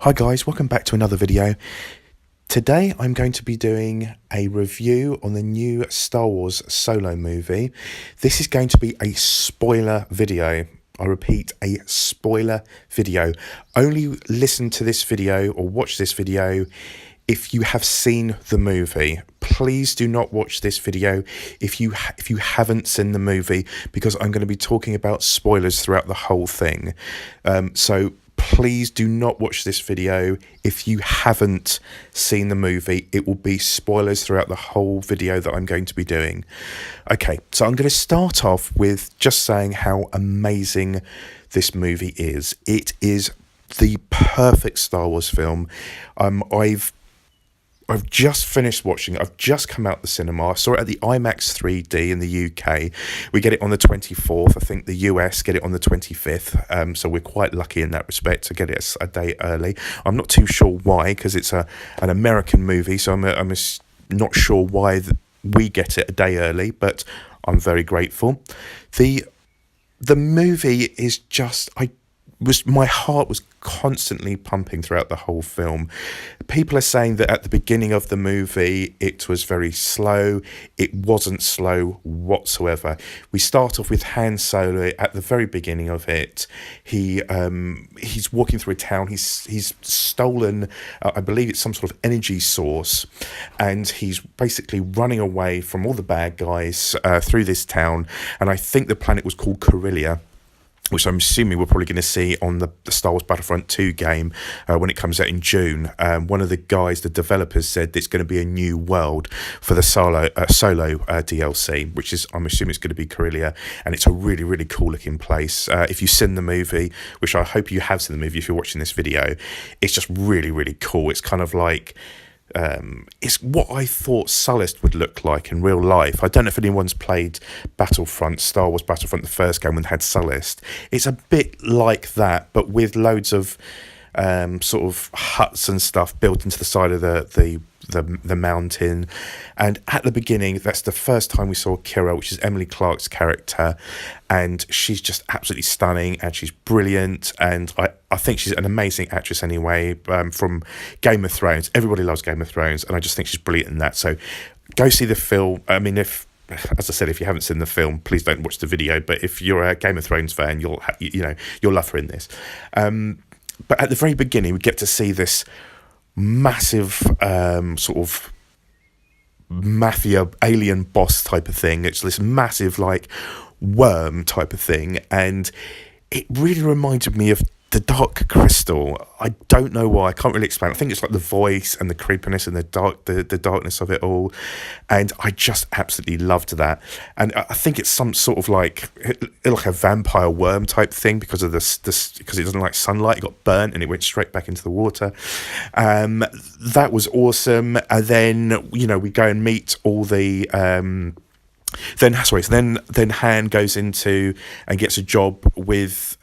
Hi guys, welcome back to another video. Today I'm going to be doing a review on the new Star Wars Solo movie. This is going to be a spoiler video. I repeat, a spoiler video. Only listen to this video or watch this video if you have seen the movie. Please do not watch this video if you haven't seen the movie, because I'm going to be talking about spoilers throughout the whole thing. So please do not watch this video if you haven't seen the movie. It will be spoilers throughout the whole video that I'm going to be doing. Okay, so I'm going to start off with just saying how amazing this movie is. It is the perfect Star Wars film. I've just finished watching it. I've just come out the cinema. I saw it at the IMAX 3D in the UK. We get it on the 24th. I think the US get it on the 25th. So we're quite lucky in that respect to get it a day early. I'm not too sure why, because it's an American movie. So I'm not sure why we get it a day early, but I'm very grateful. The movie is just, my heart was constantly pumping throughout the whole film. People are saying that at the beginning of the movie it was very slow. It wasn't slow whatsoever. We start off with Han Solo at the very beginning of it. He's walking through a town. He's stolen, I believe it's some sort of energy source, and he's basically running away from all the bad guys through this town. And I think the planet was called Corellia, which I'm assuming we're probably going to see on the Star Wars Battlefront 2 game when it comes out in June. One of the guys, the developers, said it's going to be a new world for the Solo DLC, which is, I'm assuming it's going to be Corellia, and it's a really, really cool looking place. If you've seen the movie, which I hope you have seen the movie if you're watching this video, it's just really, really cool. It's kind of like... it's what I thought Sullust would look like in real life. I don't know if anyone's played Battlefront, Star Wars Battlefront, the first game, when they had Sullust. It's a bit like that, but with loads of sort of huts and stuff built into the side of the mountain. And at the beginning, that's the first time we saw Kira, which is Emily Clarke's character, and she's just absolutely stunning, and she's brilliant, and I think she's an amazing actress anyway, from Game of Thrones. Everybody loves Game of Thrones, and I just think she's brilliant in that. So go see the film. I mean, as I said, if you haven't seen the film, please don't watch the video, but if you're a Game of Thrones fan, you'll love her in this. But at the very beginning, we get to see this massive sort of mafia alien boss type of thing. It's this massive like worm type of thing, and it really reminded me of the Dark Crystal. I don't know why. I can't really explain. I think it's like the voice and the creepiness and the darkness of it all, and I just absolutely loved that. And I think it's some sort of like a vampire worm type thing because of this because it doesn't like sunlight. It got burnt and it went straight back into the water. That was awesome. And then we go and meet all the. Then Han goes into and gets a job with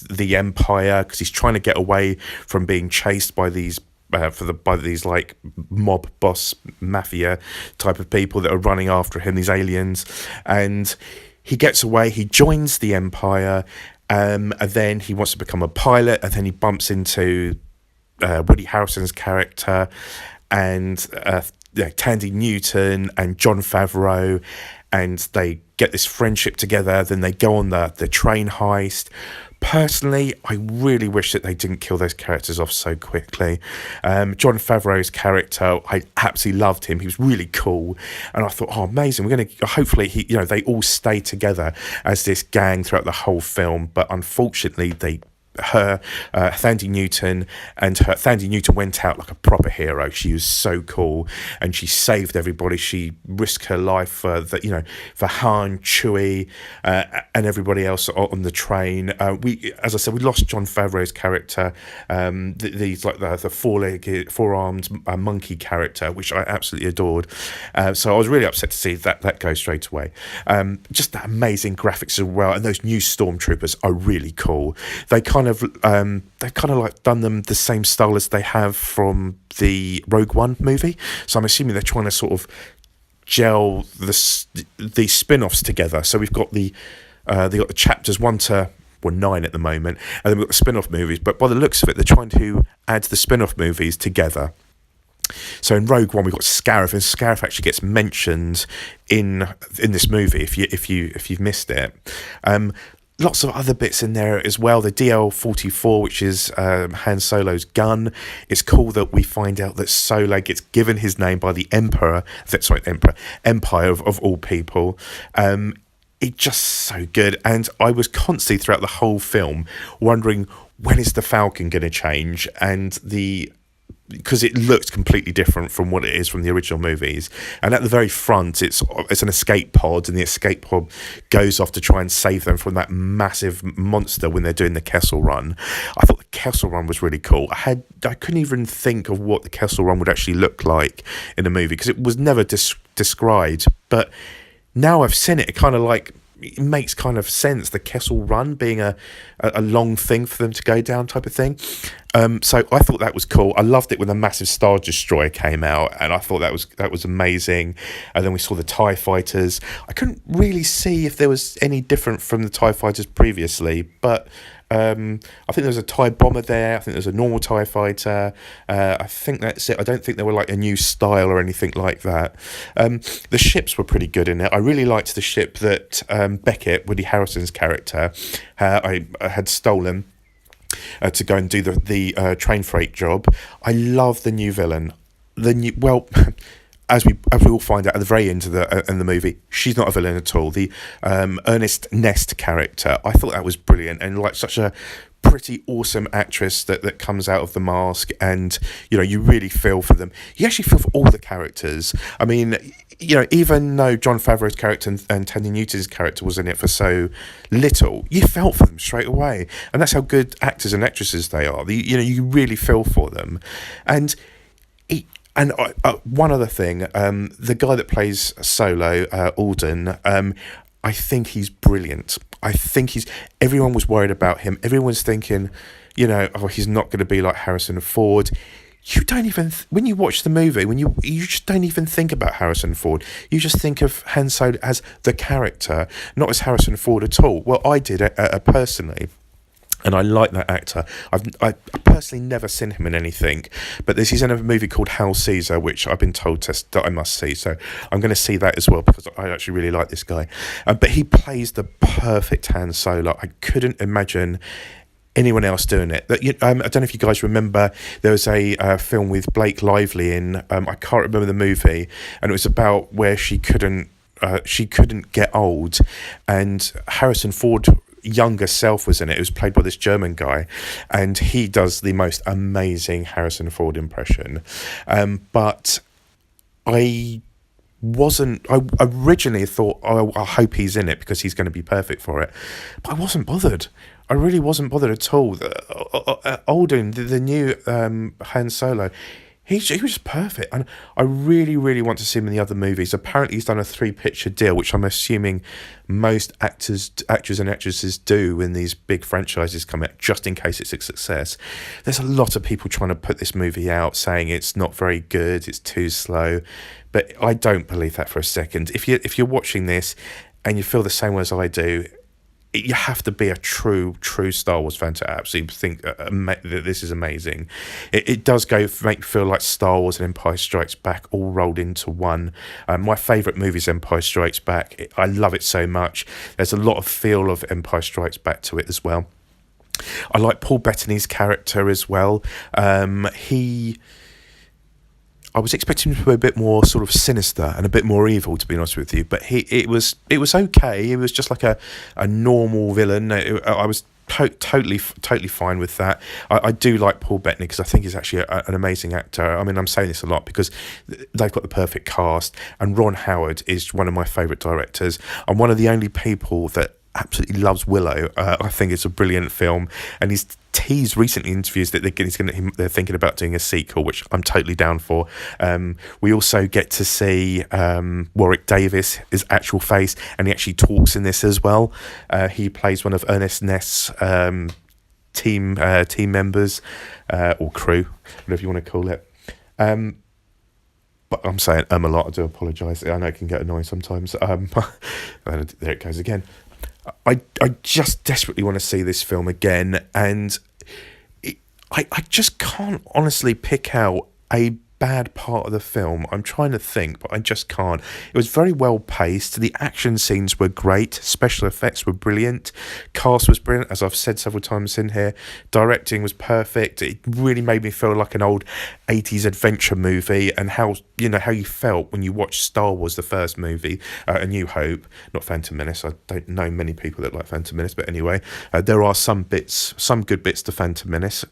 the Empire, because he's trying to get away from being chased by these like mob boss mafia type of people that are running after him, these aliens. And he gets away, he joins the Empire, and then he wants to become a pilot, and then he bumps into Woody Harrelson's character and Tandy Newton and Jon Favreau, and they get this friendship together. Then they go on the train heist. Personally, I really wish that they didn't kill those characters off so quickly. Jon Favreau's character, I absolutely loved him. He was really cool, and I thought, oh, amazing. We're going to hopefully they all stay together as this gang throughout the whole film. But unfortunately, Thandie Newton went out like a proper hero. She was so cool, and she saved everybody. She risked her life for Han, Chewie, and everybody else on the train. As I said, we lost Jon Favreau's character, the four-armed monkey character, which I absolutely adored. So I was really upset to see that go straight away. Just that amazing graphics as well, and those new stormtroopers are really cool. They've kind of like done them the same style as they have from the Rogue One movie. So I'm assuming they're trying to sort of gel the spin-offs together. So we've got the chapters 1 to well, 9 at the moment, and then we've got the spin-off movies. But by the looks of it, they're trying to add the spin-off movies together. So in Rogue One, we've got Scarif, and Scarif actually gets mentioned in this movie. If you've missed it, lots of other bits in there as well. The DL-44, which is Han Solo's gun. It's cool that we find out that Solo gets given his name by the Empire of all people. It's just so good, and I was constantly throughout the whole film wondering, when is the Falcon going to change? And because it looked completely different from what it is from the original movies. And at the very front, it's an escape pod, and the escape pod goes off to try and save them from that massive monster when they're doing the Kessel Run. I thought the Kessel Run was really cool. I couldn't even think of what the Kessel Run would actually look like in a movie, because it was never described. But now I've seen it, it makes kind of sense, the Kessel Run being a long thing for them to go down type of thing. So I thought that was cool. I loved it when the massive Star Destroyer came out, and I thought that was amazing. And then we saw the TIE Fighters. I couldn't really see if there was any different from the TIE Fighters previously, but I think there was a TIE Bomber there. I think there was a normal TIE Fighter. I think that's it. I don't think they were like a new style or anything like that. The ships were pretty good in it. I really liked the ship that Beckett, Woody Harrelson's character, I had stolen to go and do the train freight job. I love the new villain. As we all find out at the very end of the movie, she's not a villain at all. The Ernest Nest character, I thought that was brilliant, and like such a pretty awesome actress that comes out of The Mask, and you really feel for them. You actually feel for all the characters. I mean, even though Jon Favreau's character and Thandie Newton's character was in it for so little, you felt for them straight away, and that's how good actors and actresses they are. You really feel for them, and one other thing, the guy that plays Solo, Alden, I think he's brilliant. I think everyone was worried about him. Everyone's thinking, he's not going to be like Harrison Ford. You don't even, when you watch the movie, you just don't even think about Harrison Ford. You just think of Han Solo as the character, not as Harrison Ford at all. Well, I did personally. And I like that actor. I personally never seen him in anything, but he's in a movie called Hail Caesar, which I've been told that I must see. So I'm going to see that as well, because I actually really like this guy. But he plays the perfect Han Solo. I couldn't imagine anyone else doing it. I don't know if you guys remember, there was a film with Blake Lively in. I can't remember the movie, and it was about where she couldn't get old, and Harrison Ford younger self was in it. It was played by this German guy, and he does the most amazing Harrison Ford impression. But I originally thought, I hope he's in it because he's going to be perfect for it. But I wasn't bothered. I really wasn't bothered at all. Alden, the new Han Solo, he was just perfect, and I really, really want to see him in the other movies. Apparently, he's done a 3-picture deal, which I'm assuming most actors and actresses do when these big franchises come out, just in case it's a success. There's a lot of people trying to put this movie out, saying it's not very good, it's too slow, but I don't believe that for a second. If you're watching this and you feel the same way as I do, you have to be a true Star Wars fan to absolutely think that this is amazing. It does make you feel like Star Wars and Empire Strikes Back all rolled into one. My favourite movie is Empire strikes back. I love it so much. There's a lot of feel of Empire Strikes Back to it as well. I like Paul Bettany's character as well. I was expecting him to be a bit more sort of sinister and a bit more evil, to be honest with you. But it was okay. It was just like a normal villain. I was totally fine with that. I do like Paul Bettany because I think he's actually an amazing actor. I mean, I'm saying this a lot because they've got the perfect cast, and Ron Howard is one of my favourite directors. I'm one of the only people that absolutely loves Willow. I think it's a brilliant film, and he's teased recently in interviews that they're thinking about doing a sequel, which I'm totally down for. We also get to see Warwick Davis, his actual face, and he actually talks in this as well. He plays one of Ernest Nest's team members or crew, whatever you want to call it. But I'm saying a lot. I do apologise. I know it can get annoying sometimes. There it goes again. I just desperately want to see this film again, and I just can't honestly pick out a bad part of the film. I'm trying to think, but I just can't. It was very well paced. The action scenes were great. Special effects were brilliant. Cast was brilliant, as I've said several times in here. Directing was perfect. It really made me feel like an old 80s adventure movie, and how you felt when you watched Star Wars, the first movie, A New Hope, not Phantom Menace. I don't know many people that like Phantom Menace, but anyway, there are some good bits to Phantom Menace.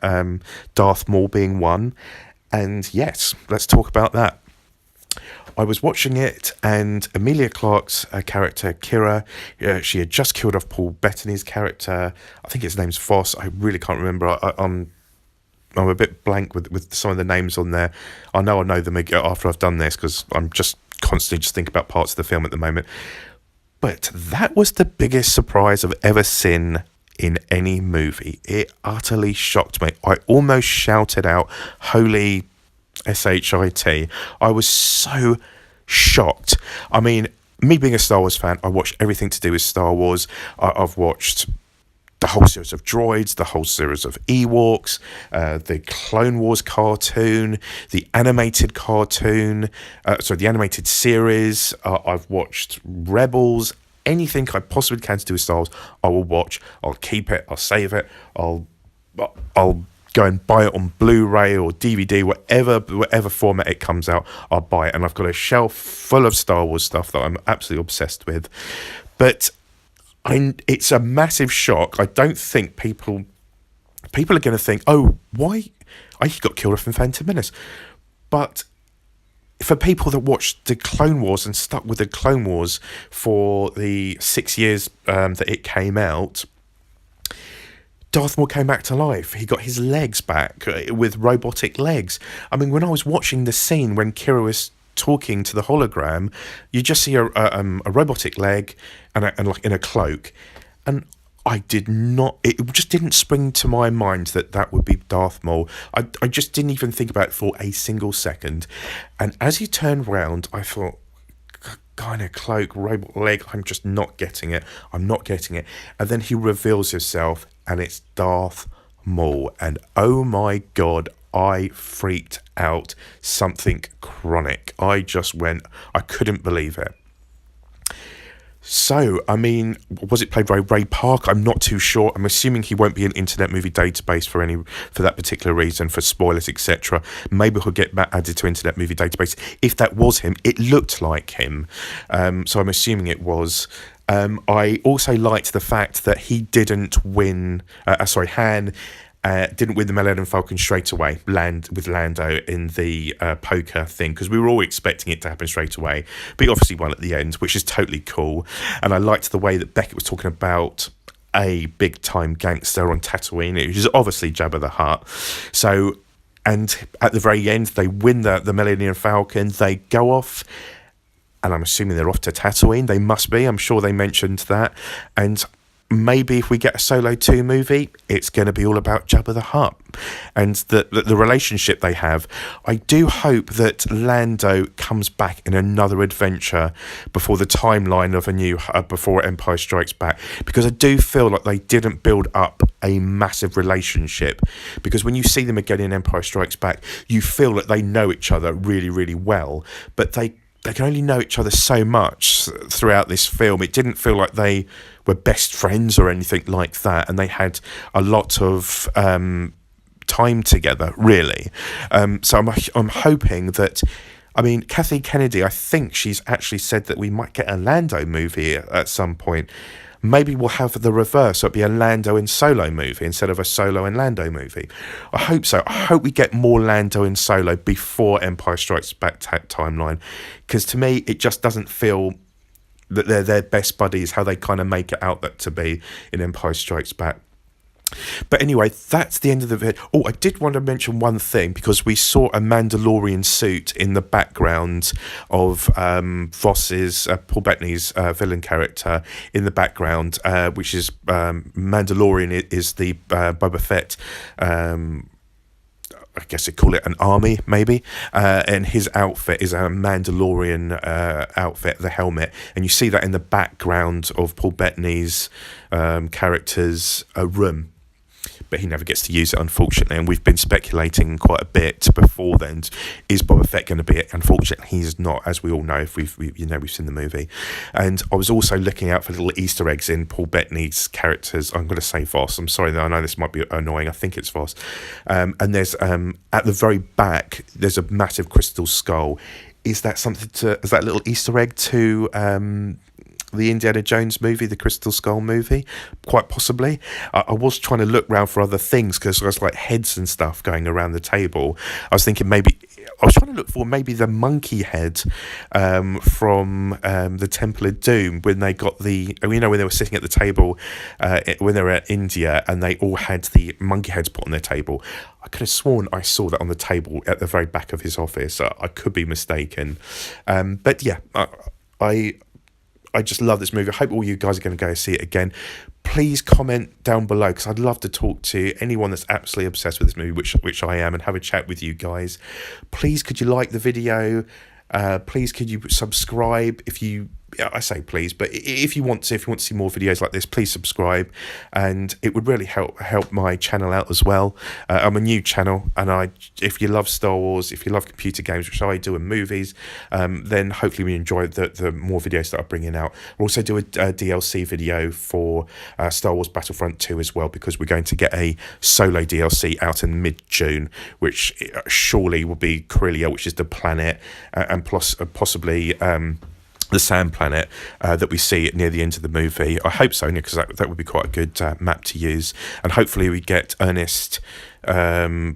Darth Maul being one. And yes, let's talk about that. I was watching it, and Emilia Clarke's character, Kira, she had just killed off Paul Bettany's character. I think his name's Voss. I really can't remember. I'm a bit blank with some of the names on there. I know them after I've done this, because I'm just constantly just thinking about parts of the film at the moment. But that was the biggest surprise I've ever seen in any movie. It utterly shocked me. I almost shouted out, "Holy shit." I was so shocked. I mean, me being a Star Wars fan, I watched everything to do with Star Wars. I've watched the whole series of droids, the whole series of Ewoks, the Clone Wars cartoon, the animated series. I've watched Rebels. Anything I possibly can to do with Star Wars, I will watch. I'll keep it. I'll save it. I'll go and buy it on Blu-ray or DVD, whatever format it comes out. I'll buy it, and I've got a shelf full of Star Wars stuff that I'm absolutely obsessed with. But it's a massive shock. I don't think people are going to think, "Oh, why? He got killed off in Phantom Menace," but for people that watched the Clone Wars and stuck with the Clone Wars for the 6 years that it came out, Darth Maul came back to life. He got his legs back with robotic legs. I mean, when I was watching the scene when Kira was talking to the hologram, you just see a robotic leg and like in a cloak, and it just didn't spring to my mind that would be Darth Maul. I just didn't even think about it for a single second. And as he turned round, I thought, guy in a cloak, robot leg, I'm just not getting it. I'm not getting it. And then he reveals himself, and it's Darth Maul. And oh my God, I freaked out something chronic. I couldn't believe it. So, I mean, was it played by Ray Park? I'm not too sure. I'm assuming he won't be in Internet Movie Database for that particular reason, for spoilers, etc. Maybe he'll get added to Internet Movie Database. If that was him, it looked like him. So I'm assuming it was. I also liked the fact that he didn't win. Han didn't win the Millennium Falcon straight away, with Lando in the poker thing, because we were all expecting it to happen straight away, but he obviously won at the end, which is totally cool. And I liked the way that Beckett was talking about a big-time gangster on Tatooine, which is obviously Jabba the Hutt. So, and at the very end, they win the Millennium Falcon, they go off, and I'm assuming they're off to Tatooine. They must be. I'm sure they mentioned that. And maybe if we get a Solo 2 movie, it's going to be all about Jabba the Hutt and the relationship they have. I do hope that Lando comes back in another adventure before the timeline of before Empire Strikes Back, because I do feel like they didn't build up a massive relationship, because when you see them again in Empire Strikes Back, you feel that they know each other really, really well, but they can only know each other so much throughout this film. It didn't feel like they were best friends or anything like that, and they had a lot of time together, really. So I'm hoping that, I mean, Kathy Kennedy, I think she's actually said that we might get a Lando movie at some point. Maybe we'll have the reverse, so it'll be a Lando and Solo movie instead of a Solo and Lando movie. I hope so. I hope we get more Lando and Solo before Empire Strikes Back timeline, because to me, it just doesn't feel that they're their best buddies, how they kind of make it out that to be in Empire Strikes Back. But anyway, that's the end of the video. Oh, I did want to mention one thing, because we saw a Mandalorian suit in the background of Voss's, Paul Bettany's villain character in the background, which is Mandalorian is the Boba Fett I guess you'd call it an army, maybe. And his outfit is a Mandalorian outfit, the helmet. And you see that in the background of Paul Bettany's character's room. But he never gets to use it, unfortunately. And we've been speculating quite a bit before then. Is Boba Fett going to be it? Unfortunately, he's not, as we all know if we've seen the movie. And I was also looking out for little Easter eggs in Paul Bettany's characters. I'm going to say Voss. I'm sorry, I know this might be annoying. I think it's Voss. And there's at the very back, there's a massive crystal skull. Is that little Easter egg to the Indiana Jones movie, the Crystal Skull movie? Quite possibly. I was trying to look around for other things because there's like heads and stuff going around the table. I was thinking I was trying to look for maybe the monkey head from the Temple of Doom when they got when they were sitting at the table when they were at India and they all had the monkey heads put on their table. I could have sworn I saw that on the table at the very back of his office. I could be mistaken. But yeah, I just love this movie. I hope all you guys are going to go see it again. Please comment down below because I'd love to talk to anyone that's absolutely obsessed with this movie, which I am, and have a chat with you guys. Please, could you like the video? Please, could you subscribe? I say please, but if you want to see more videos like this, please subscribe, and it would really help my channel out as well. I'm a new channel, and if you love Star Wars, if you love computer games, which I do, and movies, then hopefully we enjoy the more videos that I bring in out. We'll also do a DLC video for Star Wars Battlefront 2 as well, because we're going to get a solo DLC out in mid-June, which surely will be Corellia, which is the planet, and plus possibly the sand planet that we see near the end of the movie. I hope so, because that would be quite a good map to use. And hopefully we get Ernest, I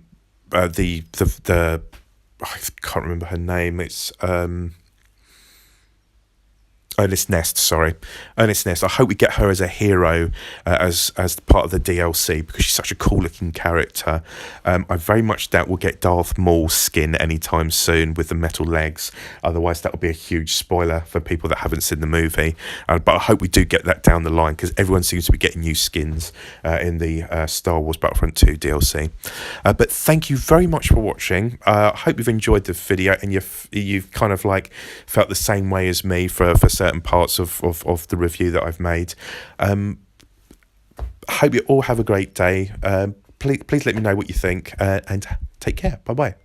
can't remember her name. It's Ernest Nest. I hope we get her as a hero as part of the DLC, because she's such a cool looking character. I very much doubt we'll get Darth Maul's skin anytime soon with the metal legs. Otherwise that will be a huge spoiler for people that haven't seen the movie. But I hope we do get that down the line, because everyone seems to be getting new skins in the Star Wars Battlefront 2 DLC. But thank you very much for watching. I hope you've enjoyed the video, and you've kind of like felt the same way as me for certain parts of the review that I've made. I hope you all have a great day. Please let me know what you think, and take care. Bye bye.